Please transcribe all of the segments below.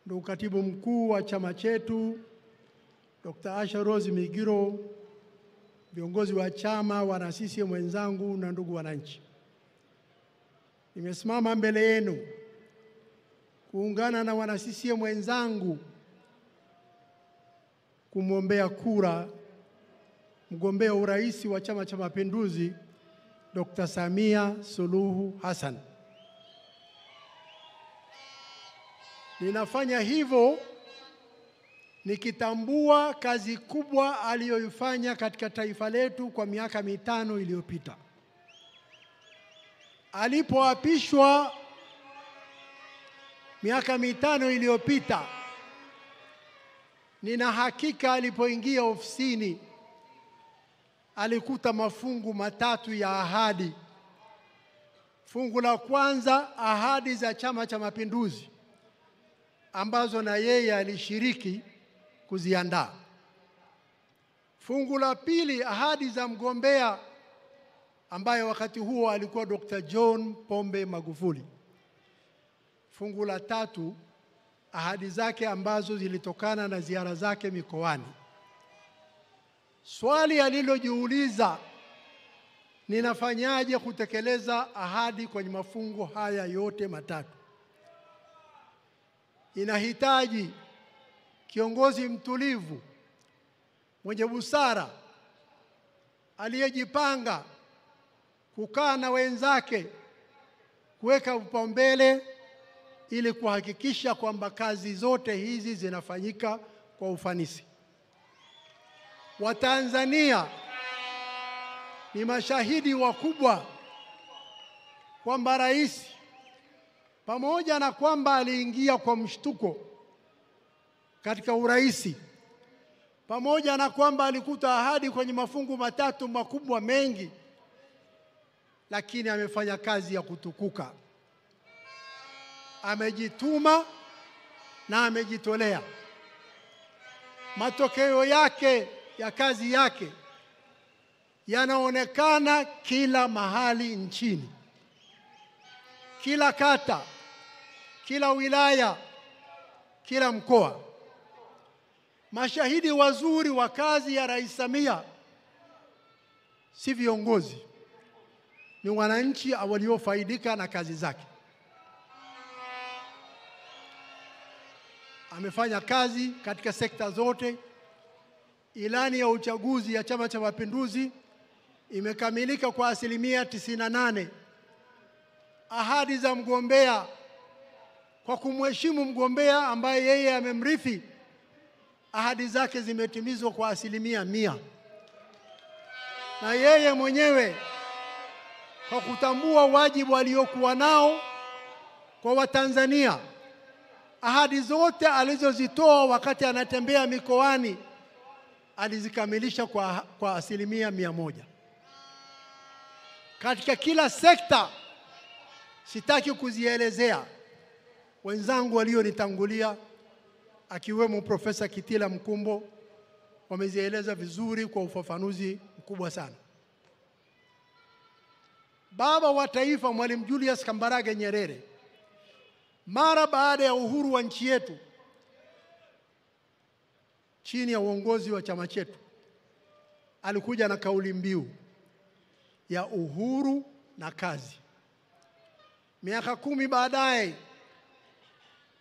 ndugu katibu mkuu wa chama chetu Dr. Asha Rose Migiro, viongozi wa chama, wana CCM wenzangu na ndugu wananchi. Nimesimama mbele yenu kuungana na wana CCM wenzangu kumwombea kura mgombea urais wa Chama cha Mapinduzi Dr. Samia Suluhu Hassan. Ninafanya hivyo nikitambua kazi kubwa aliyoifanya katika taifa letu kwa miaka 5 iliyopita. Alipoapishwa miaka 5 iliyopita, nina hakika alipoingia ofisini alikuta mafungu matatu ya ahadi. Fungu la kwanza, ahadi za Chama cha Mapinduzi ambazo na yeye alishiriki kuziandaa. Fungu la pili, ahadi za mgombea ambaye wakati huo alikuwa Dr. John Pombe Magufuli. Fungu la tatu, ahadi zake ambazo zilitokana na ziara zake mikoani. Swali alilojiuliza, ninafanyaje kutekeleza ahadi kwenye mafungu haya yote matatu? Inahitaji kiongozi mtulivu, mwenye busara, aliyejipanga, kukaa na wenzake, kuweka vipaumbele ili kuhakikisha kwamba kazi zote hizi zinafanyika kwa ufanisi. Watanzania ni mashahidi wakubwa kwamba rais, pamoja na kwamba aliingia kwa mshtuko katika urais, pamoja na kwamba alikuta ahadi kwenye mafungu matatu makubwa mengi, lakini amefanya kazi ya kutukuka. Amejituma na amejitolea. Matokeo yake ya kazi yake yanaonekana kila mahali nchini. Kila kata, kila wilaya, kila mkoa. Mashahidi wazuri wa kazi ya Rais Samia si viongozi, ni wananchi waliofaidika na kazi zake. Amefanya kazi katika sekta zote. Ilani ya uchaguzi ya Chama cha Mapinduzi imekamilika kwa 98%. Ahadi za mgombea, kwa kumheshimu mgombea ambaye yeye amemrithi, ahadi zake zimetimizwa kwa 100%. Na yeye mwenyewe kwa kutambua wajibu aliokuwa nao kwa Watanzania, ahadi zote alizozitoa wakati anatembea mikoani alizikamilisha kwa 100%. Katika kila sekta, sitaki kuzielezea, wenzangu walionitangulia akiwemo Profesa Kitila Mkumbo wamezieleza vizuri kwa ufafanuzi mkubwa sana. Baba wa Taifa Mwalimu Julius Kambarage Nyerere, mara baada ya uhuru wa nchi yetu, chini ya uongozi wa chama chetu, alikuja na kauli mbiu ya uhuru na kazi. Miaka 10 baadaye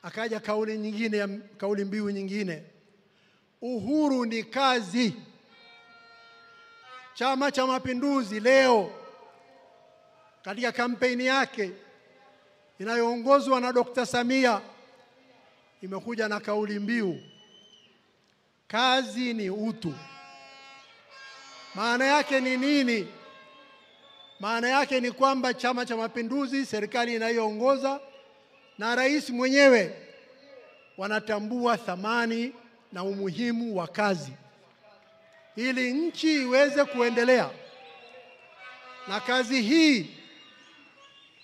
akaja kauli mbiu nyingine, uhuru ni kazi. Chama cha Mapinduzi leo katika kampeni yake inayoongozwa na Dr. Samia imekuja na kauli mbiu, kazi ni utu. Maana yake ni nini? Maana yake ni kwamba Chama cha Mapinduzi, serikali inayoongoza na rais mwenyewe wanatambua thamani na umuhimu wa kazi ili nchi iweze kuendelea. Na kazi hii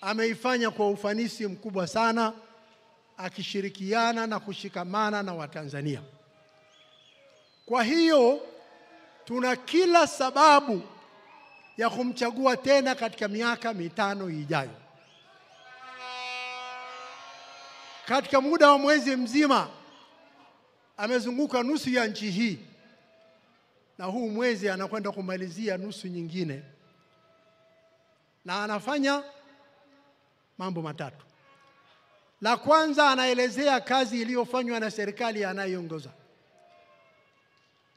ameifanya kwa ufanisi mkubwa sana, akishirikiana na kushikamana na Watanzania. Kwa hiyo tuna kila sababu ya kumchagua tena katika miaka 5 ijayo. Katika muda wa mwezi mzima amezunguka nusu ya nchi hii, na huu mwezi anakwenda kumalizia nusu nyingine, na anafanya mambo matatu. La kwanza, anaelezea kazi iliyofanywa na serikali anayoongoza.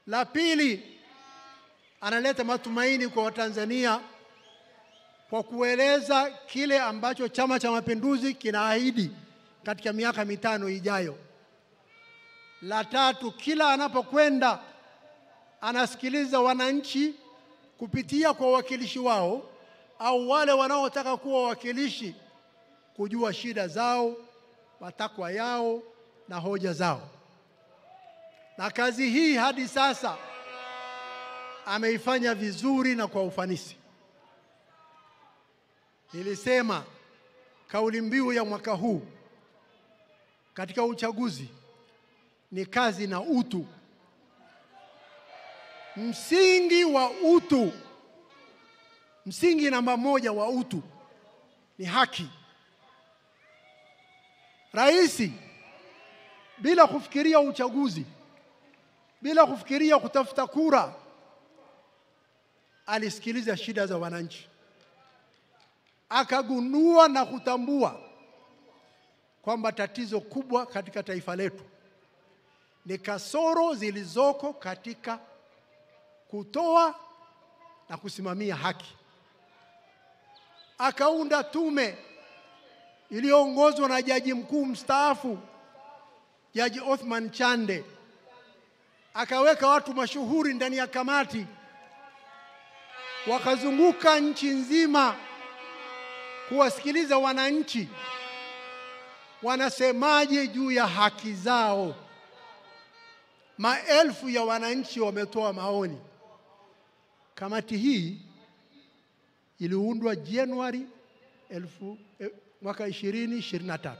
La pili, analeta matumaini kwa Watanzania kwa kueleza kile ambacho Chama cha Mapinduzi kinaahidi katika miaka 5 ijayo. La tatu, kila anapokwenda anasikiliza wananchi kupitia kwa wawakilishi wao au wale wanaotaka kuwa wawakilishi, kujua shida zao, matakwa yao na hoja zao. Na kazi hii hadi sasa ameifanya vizuri na kwa ufanisi. Nilisema kauli mbiu ya mwaka huu katika uchaguzi ni kazi na utu. Msingi wa utu, msingi namba 1 wa utu ni haki. Rais bila kufikiria uchaguzi, bila kufikiria kutafuta kura, alisikiliza shida za wananchi, akagundua na kutambua kwamba tatizo kubwa katika taifa letu ni kasoro zilizoko katika kutoa na kusimamia haki. Akaunda tume iliyoongozwa na Jaji Mkuu mstaafu Jaji Othman Chande. Akaweka watu mashuhuri ndani ya kamati, wakazunguka nchi nzima kuwasikiliza wananchi wanasemaje juu ya haki zao. Maelfu ya wananchi wametoa maoni. Kamati hii iliundwa Januari mwaka 2023.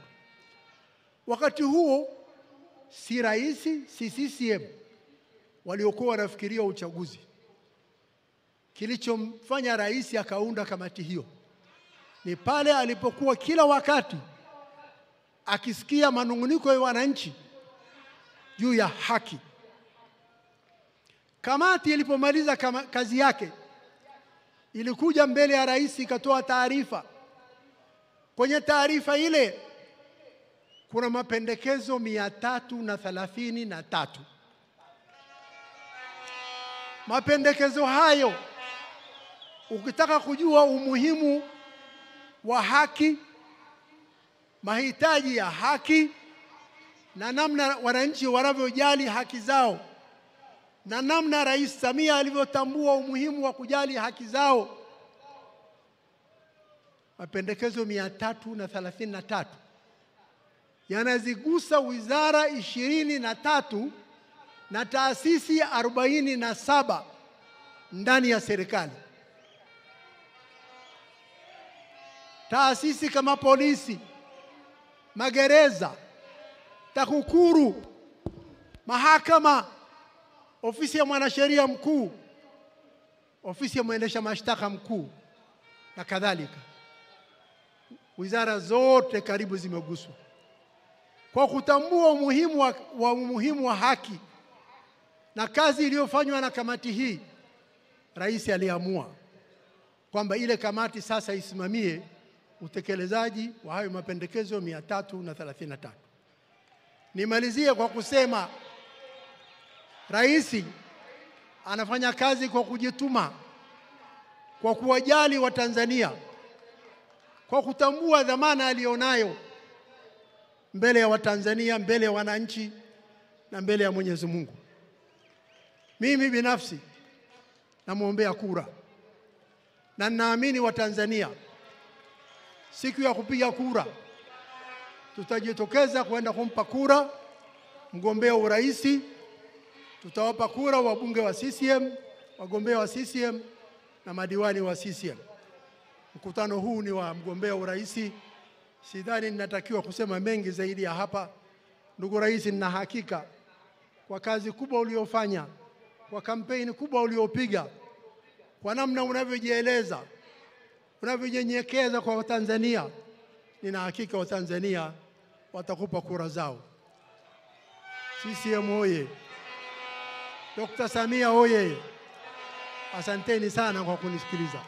Wakati huo si rais, si CCM waliokuwa wanafikiria uchaguzi. Kilichomfanya rais akaunda kamati hiyo ni pale alipokuwa kila wakati akisikia manunguniko ya wananchi juu ya haki. Kamati ilipomaliza kazi yake, ilikuja mbele ya rais ikatoa taarifa. Kwenye taarifa ile kuna mapendekezo 333. Mapendekezo hayo, ukitaka kujua umuhimu wa haki, mahitaji ya haki na namna wananchi wanavyojali haki zao, na namna Rais Samia alivyotambua umuhimu wa kujali haki zao, mapendekezo 333 yanazigusa wizara 23 na taasisi 47 ndani ya serikali. Taasisi kama polisi, magereza, TAKUKURU, mahakama, ofisi ya mwanasheria mkuu, ofisi ya mwendesha mashtaka mkuu na kadhalika. Wizara zote karibu zimeguswa. Kwa kutambua umuhimu wa haki na kazi iliyofanywa na kamati hii, rais aliamua kwamba ile kamati sasa isimamie utekelezaji wa hayo mapendekezo 333. Nimalizie kwa kusema rais anafanya kazi kwa kujituma, kwa kuwajali Watanzania, kwa kutambua dhamana alionayo mbele ya Watanzania, mbele ya wananchi na mbele ya Mwenyezi Mungu. Mimi binafsi namuombea kura, na ninaamini Watanzania siku ya kupiga kura tutajitokeza kwenda kumpa kura mgombea urais. Tutawapa kura wabunge wa CCM, wagombea wa CCM na madiwani wa CCM. Mkutano huu ni wa mgombea urais. Sidhani ninatakiwa kusema mengi zaidi ya hapa. Ndugu Rais, nina hakika kwa kazi kubwa uliofanya, kwa kampeni kubwa uliopiga, kwa namna unavyojieleza, unavyonyenyekeza kwa Watanzania, nina hakika Watanzania watakupa kura zao. CCM oye! Dr. Samia oye! Asanteni sana kwa kunisikiliza.